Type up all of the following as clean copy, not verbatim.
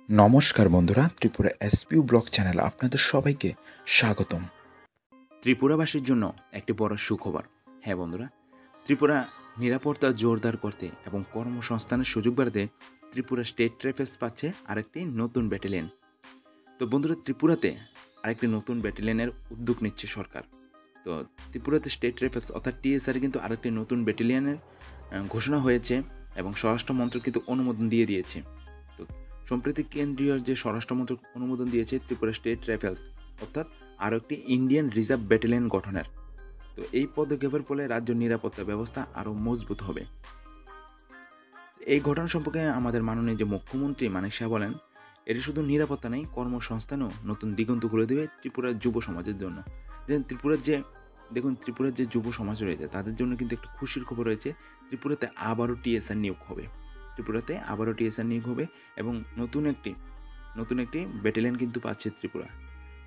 নমস্কার বন্ধুরা, Tripura এসপিউ blog channel আপনাদের সবাইকে স্বাগতম। ত্রিপুরাবাসীর জন্য একটি বড় সুখবর। হ্যাঁ বন্ধুরা, ত্রিপুরা নিরাপত্তা জোরদার করতে এবং কর্মসংস্থানের সুযোগ বাড়াতে ত্রিপুরা স্টেট রাইফেলস পাচ্ছে আরেকটি নতুন ব্যাটালিয়ন। তো বন্ধুরা, ত্রিপুরাতে আরেকটি নতুন ব্যাটালিয়নের উদ্যোগ নিচ্ছে সরকার। তো ত্রিপুরাতে স্টেট রাইফেলস অর্থাৎ টিএসআর কিন্তু আরেকটি নতুন ব্যাটালিয়নের ঘোষণা হয়েছে এবং স্বরাষ্ট্র মন্ত্রক কিন্তু অনুমোদন দিয়ে দিয়েছে। তো সম্প্রতি কেন্দ্রীয় যে স্বরাষ্ট্র মন্ত্রক অনুমোদন দিয়েছে ত্রিপুরা স্টেট রাইফেলস অর্থাৎ আরও একটি ইন্ডিয়ান রিজার্ভ ব্যাটালিয়ন গঠনের। তো এই পদক্ষেপের ফলে রাজ্য নিরাপত্তা ব্যবস্থা আরও মজবুত হবে। এই ঘটনা সম্পর্কে আমাদের মাননীয় যে মুখ্যমন্ত্রী মানিক শাহ বলেন, এটি শুধু নিরাপত্তা নেই, কর্মসংস্থানও নতুন দিগন্ত খুলে দেবে ত্রিপুরার যুব সমাজের জন্য। ত্রিপুরার যে যুব সমাজ রয়েছে তাদের জন্য কিন্তু একটা খুশির খবর রয়েছে। ত্রিপুরাতে আবারও টিএসআর নিয়োগ হবে এবং নতুন একটি ব্যাটালিয়ন কিন্তু পাচ্ছে ত্রিপুরা।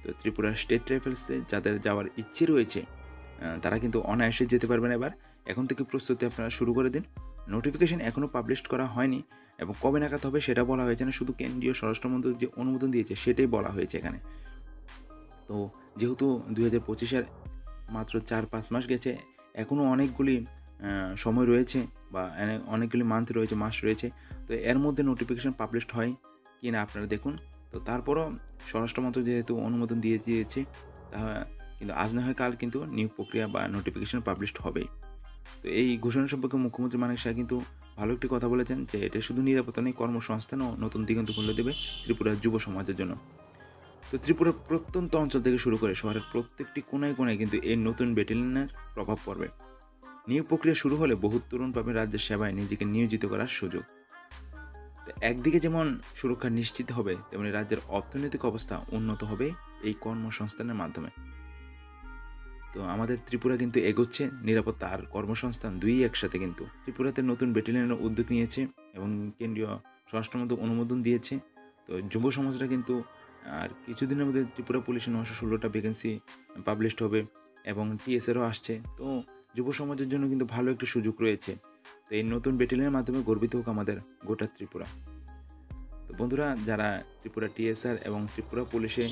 তো ত্রিপুরা স্টেট রাইফেলসে যাদের যাওয়ার ইচ্ছে রয়েছে তারা কিন্তু অনায়াসে যেতে পারবেন। এবার এখন থেকে প্রস্তুতি আপনারা শুরু করে দিন। নোটিফিকেশন এখনও পাবলিশ করা হয়নি এবং কবে নাগাদ হবে সেটা বলা হয়েছে না, শুধু কেন্দ্রীয় স্বরাষ্ট্রমন্ত্রক যে অনুমোদন দিয়েছে সেটাই বলা হয়েছে এখানে। তো যেহেতু 2025-এর মাত্র 4-5 মাস গেছে, এখনও অনেকগুলি সময় রয়েছে বা অনেকগুলি মাস রয়েছে। তো এর মধ্যে নোটিফিকেশন পাবলিশড হয় কি না আপনারা দেখুন। তো তারপরও স্বরাষ্ট্রমন্ত্রক যেহেতু অনুমোদন দিয়ে দিয়েছে, তা কিন্তু আজ না হয় কাল কিন্তু নিয়োগ প্রক্রিয়া বা নোটিফিকেশন পাবলিশড হবেই। তো এই ঘোষণা সম্পর্কে মুখ্যমন্ত্রী মানিক শাহ কিন্তু ভালো একটি কথা বলেছেন যে এটা শুধু নিরাপত্তা নেই, কর্মসংস্থানও নতুন দিগন্ত খুলে দেবে ত্রিপুরার যুব সমাজের জন্য। তো ত্রিপুরার প্রত্যন্ত অঞ্চল থেকে শুরু করে শহরের প্রত্যেকটি কোনায় কিন্তু এই নতুন ব্যাটালিয়নের প্রভাব পড়বে। নিয়োগ প্রক্রিয়া শুরু হলে বহু তরুণ পাবে রাজ্যের সেবায় নিজেকে নিয়োজিত করার সুযোগ। তো একদিকে যেমন সুরক্ষা নিশ্চিত হবে, তেমনি রাজ্যের অর্থনৈতিক অবস্থা উন্নত হবে এই কর্মসংস্থানের মাধ্যমে। তো আমাদের ত্রিপুরা কিন্তু এগোচ্ছে নিরাপত্তা আর কর্মসংস্থান দুই একসাথে। কিন্তু ত্রিপুরাতে নতুন ব্যাটালিয়নের উদ্যোগ নিয়েছে এবং কেন্দ্রীয় স্বরাষ্ট্রমন্ত্রক অনুমোদন দিয়েছে। তো যুব সমাজরা কিন্তু আর কিছুদিনের মধ্যে ত্রিপুরা পুলিশের 916টা ভ্যাকেন্সি পাবলিশড হবে এবং টিএসআরও আসছে। তো যুব সমাজের জন্য কিন্তু ভালো একটা সুযোগ রয়েছে। তো এই নতুন ব্যাটালিয়নের মাধ্যমে গর্বিত হোক আমাদের গোটা ত্রিপুরা। তো বন্ধুরা, যারা ত্রিপুরা টিএসআর এবং ত্রিপুরা পুলিশে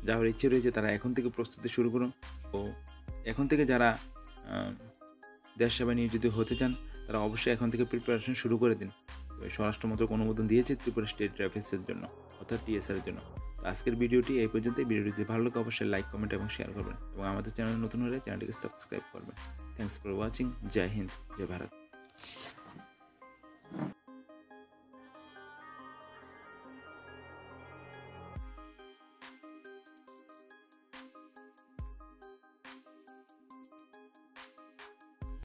যাওয়ার ইচ্ছে রয়েছে তারা এখন থেকে প্রস্তুতি শুরু করুন। ও এখন থেকে যারা দেশ সেবায় নিয়োজিত হতে চান তারা অবশ্যই এখন থেকে প্রিপারেশন শুরু করে দিন। স্বরাষ্ট্র মন্ত্রক অনুমোদন দিয়েছে ত্রিপুরা স্টেট রাইফেলসের জন্য অর্থাৎ টিএসআর এর জন্য। আজকের ভিডিওটি এই পর্যন্তই। ভিডিওটি যদি ভালো লাগে অবশ্যই লাইক, কমেন্ট এবং শেয়ার করবেন এবং আমাদের চ্যানেল নতুন হলে চ্যানেলটিকে সাবস্ক্রাইব করবেন। Thanks for watching. জয় হিন্দ, জয় ভারত।